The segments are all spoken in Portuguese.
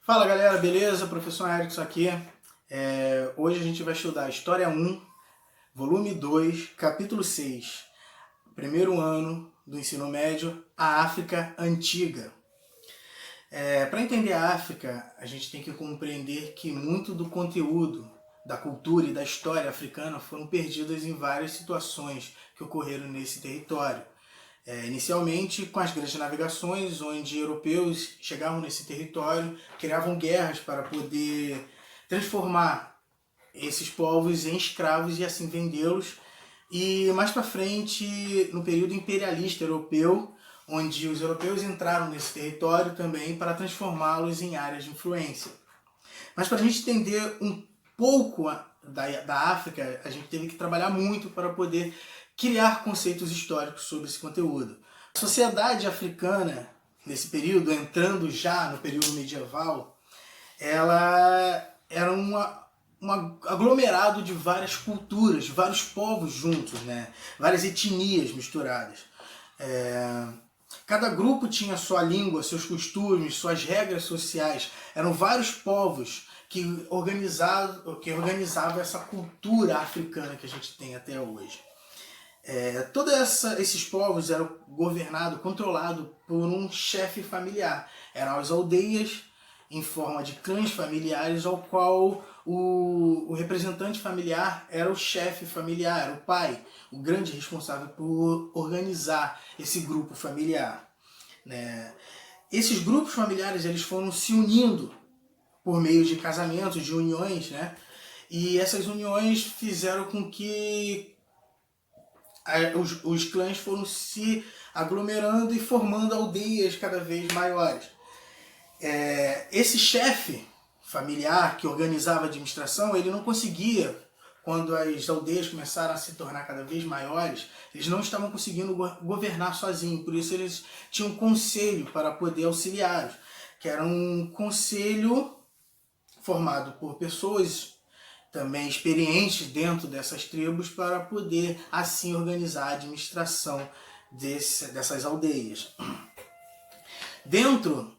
Fala galera, beleza? Professor Erickson aqui. Hoje a gente vai estudar História 1, volume 2, capítulo 6, primeiro ano do ensino médio, a África Antiga. Para entender a África, a gente tem que compreender que muito do conteúdo da cultura e da história africana foram perdidas em várias situações que ocorreram nesse território. Inicialmente com as grandes navegações, onde europeus chegavam nesse território, criavam guerras para poder transformar esses povos em escravos e assim vendê-los. E mais para frente, no período imperialista europeu, onde os europeus entraram nesse território também para transformá-los em áreas de influência. Mas para a gente entender um pouco da África, a gente teve que trabalhar muito para poder criar conceitos históricos sobre esse conteúdo. A sociedade africana, nesse período, entrando já no período medieval, ela era um aglomerado de várias culturas, vários povos juntos, né? Várias etnias misturadas. Cada grupo tinha sua língua, seus costumes, suas regras sociais. Eram vários povos que organizavam essa cultura africana que a gente tem até hoje. Todos esses povos eram governados, controlados por um chefe familiar. Eram as aldeias em forma de clãs familiares, ao qual o representante familiar era o chefe familiar, era o pai, o grande responsável por organizar esse grupo familiar. Esses grupos familiares eles foram se unindo por meio de casamentos, de uniões, né? E essas uniões fizeram com que os clãs foram se aglomerando e formando aldeias cada vez maiores. Esse chefe familiar que organizava a administração, ele não conseguia, quando as aldeias começaram a se tornar cada vez maiores, eles não estavam conseguindo governar sozinhos, por isso eles tinham um conselho para poder auxiliá-los, que era um conselho formado por pessoas também experientes dentro dessas tribos para poder assim organizar a administração dessas aldeias. Dentro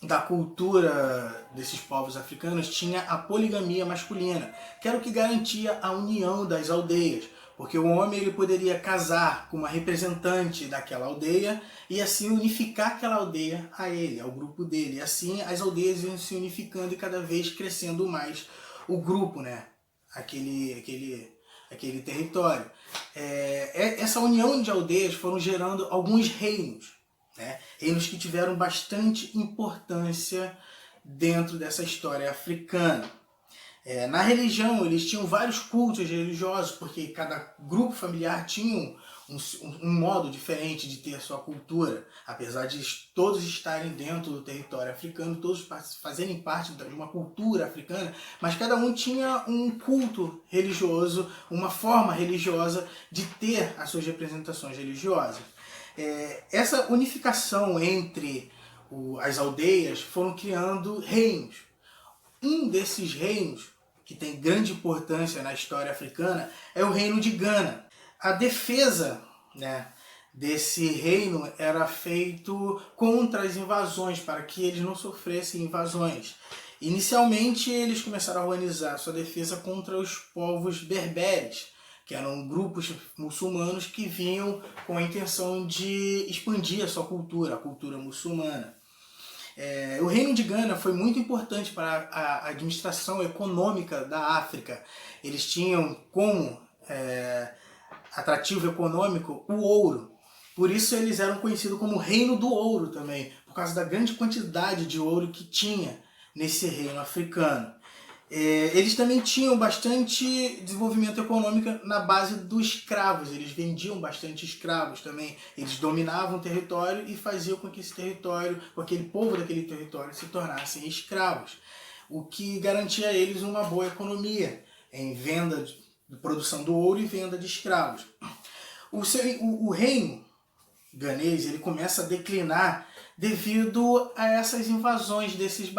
da cultura desses povos africanos tinha a poligamia masculina, que era o que garantia a união das aldeias, porque o homem ele poderia casar com uma representante daquela aldeia e assim unificar aquela aldeia a ele, ao grupo dele. E assim as aldeias iam se unificando e cada vez crescendo mais o grupo, né? Aquele território. Essa união de aldeias foram gerando alguns reinos, né? Reinos que tiveram bastante importância dentro dessa história africana. Na religião, eles tinham vários cultos religiosos, porque cada grupo familiar tinha um modo diferente de ter a sua cultura, apesar de todos estarem dentro do território africano, todos fazerem parte de uma cultura africana, mas cada um tinha um culto religioso, uma forma religiosa de ter as suas representações religiosas. Essa unificação entre as aldeias foram criando reinos. Um desses reinos, que tem grande importância na história africana, é o reino de Gana. A defesa, né, desse reino era feito contra as invasões, para que eles não sofressem invasões. Inicialmente, eles começaram a organizar sua defesa contra os povos berberes, que eram grupos muçulmanos que vinham com a intenção de expandir a sua cultura, a cultura muçulmana. O reino de Gana foi muito importante para a administração econômica da África. Eles tinham como atrativo econômico o ouro. Por isso eles eram conhecidos como Reino do Ouro também, por causa da grande quantidade de ouro que tinha nesse reino africano. Eles também tinham bastante desenvolvimento econômico na base dos escravos, eles vendiam bastante escravos também, eles dominavam o território e faziam com que esse território, com aquele povo daquele território se tornassem escravos, o que garantia a eles uma boa economia em venda de produção do ouro e venda de escravos. O reino ganês ele começa a declinar devido a essas invasões desses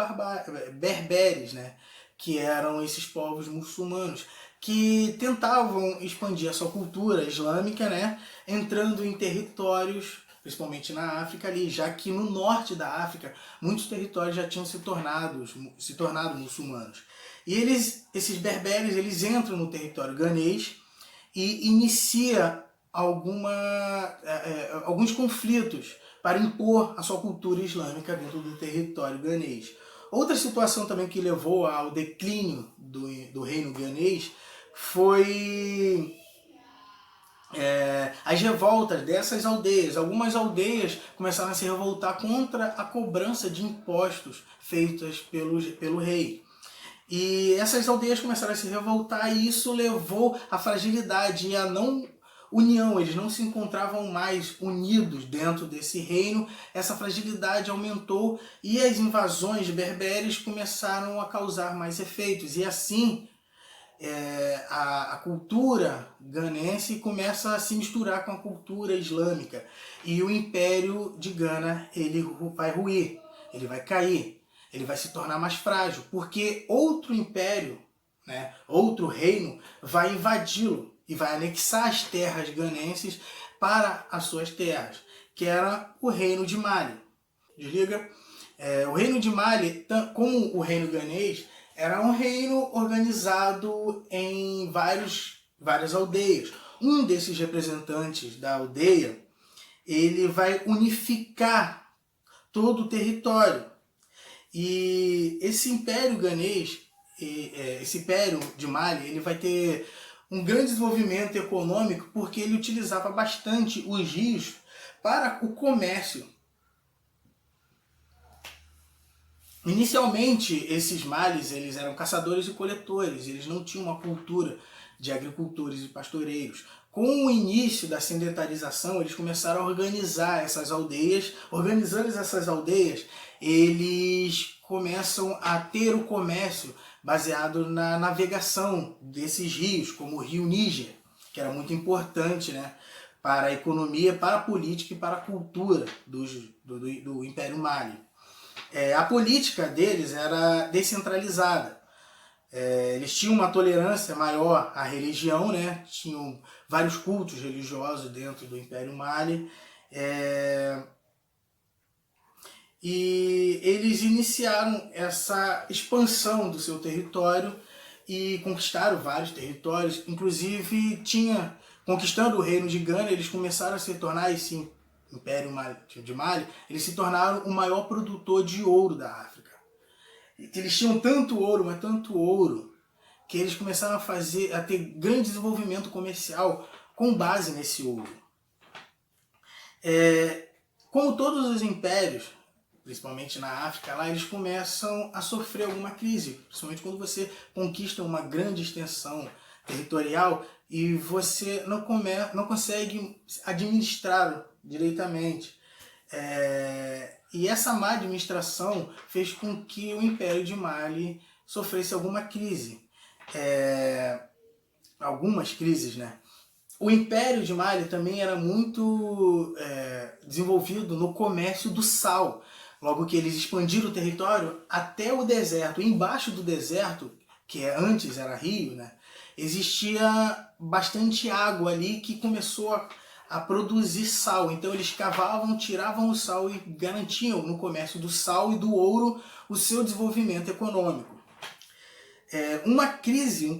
berberes, né? Que eram esses povos muçulmanos, que tentavam expandir a sua cultura islâmica, né, entrando em territórios principalmente na África ali, já que no norte da África muitos territórios já tinham se tornado muçulmanos. E esses berberes, eles entram no território ganês e inicia alguns conflitos para impor a sua cultura islâmica dentro do território ganês. Outra situação também que levou ao declínio do reino ganês foi as revoltas dessas aldeias. Algumas aldeias começaram a se revoltar contra a cobrança de impostos feitas pelo rei. E essas aldeias começaram a se revoltar e isso levou à fragilidade e à não união. Eles não se encontravam mais unidos dentro desse reino. Essa fragilidade aumentou e as invasões berberes começaram a causar mais efeitos. E assim a cultura ganense começa a se misturar com a cultura islâmica. E o Império de Gana ele vai ruir, ele vai cair. Ele vai se tornar mais frágil, porque outro império, né, outro reino, vai invadi-lo e vai anexar as terras ganenses para as suas terras, que era o reino de Mali. Desliga. O reino de Mali, como o reino ganês, era um reino organizado em várias aldeias. Um desses representantes da aldeia, ele vai unificar todo o território. E esse império ganês, esse império de Mali, ele vai ter um grande desenvolvimento econômico porque ele utilizava bastante os rios para o comércio. Inicialmente, esses Malis eles eram caçadores e coletores, eles não tinham uma cultura de agricultores e pastoreiros. Com o início da sedentarização, eles começaram a organizar essas aldeias. Organizando essas aldeias, eles começam a ter o comércio baseado na navegação desses rios, como o rio Níger, que era muito importante, né, para a economia, para a política e para a cultura do Império Mali. A política deles era descentralizada. Eles tinham uma tolerância maior à religião, né? Tinham vários cultos religiosos dentro do Império Mali. E eles iniciaram essa expansão do seu território e conquistaram vários territórios. Inclusive, conquistando o reino de Gana, eles começaram a se tornar esse Império de Mali, eles se tornaram o maior produtor de ouro da África. Eles tinham tanto ouro, mas tanto ouro, que eles começaram a ter grande desenvolvimento comercial com base nesse ouro. Como todos os impérios, principalmente na África, lá eles começam a sofrer alguma crise, principalmente quando você conquista uma grande extensão territorial e você não consegue administrar diretamente. E essa má administração fez com que o Império de Mali sofresse alguma crise. Algumas crises, né? O Império de Mali também era muito desenvolvido no comércio do sal. Logo que eles expandiram o território até o deserto. Embaixo do deserto, que antes era rio, né, existia bastante água ali que começou a produzir sal. Então eles cavavam, tiravam o sal e garantiam no comércio do sal e do ouro o seu desenvolvimento econômico. Uma crise, um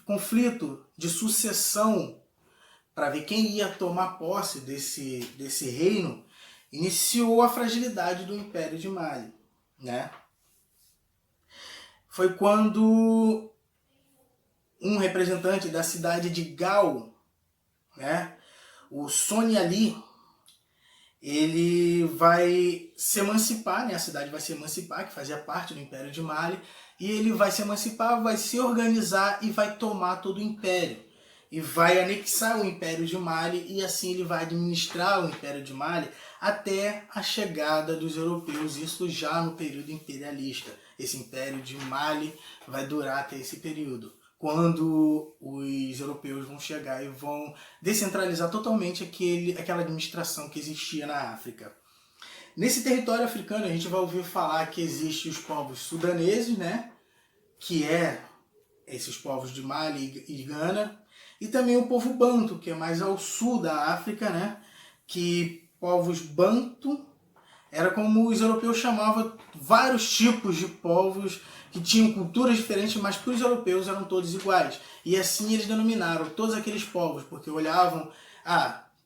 conflito de sucessão para ver quem ia tomar posse desse reino, iniciou a fragilidade do Império de Mali, né? Foi quando um representante da cidade de Gao, né, o Soni Ali, ele vai se emancipar, né? A cidade vai se emancipar, que fazia parte do Império de Mali, e ele vai se emancipar, vai se organizar e vai tomar todo o Império. E vai anexar o Império de Mali, e assim ele vai administrar o Império de Mali até a chegada dos europeus, isso já no período imperialista. Esse Império de Mali vai durar até esse período, quando os europeus vão chegar e vão descentralizar totalmente aquela administração que existia na África. Nesse território africano a gente vai ouvir falar que existem os povos sudaneses, né, que esses povos de Mali e Gana, e também o povo banto, que é mais ao sul da África, né, que povos bantu, era como os europeus chamavam vários tipos de povos que tinham culturas diferentes, mas para os europeus eram todos iguais. E assim eles denominaram todos aqueles povos, porque olhavam,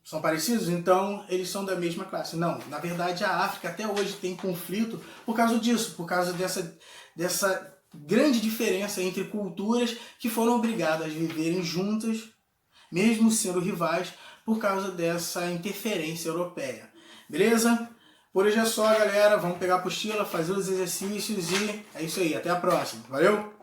são parecidos, então eles são da mesma classe. Não, na verdade a África até hoje tem conflito por causa disso, por causa dessa grande diferença entre culturas que foram obrigadas a viverem juntas, mesmo sendo rivais, por causa dessa interferência europeia. Beleza? Por hoje é só, galera. Vamos pegar a apostila, fazer os exercícios e é isso aí. Até a próxima. Valeu!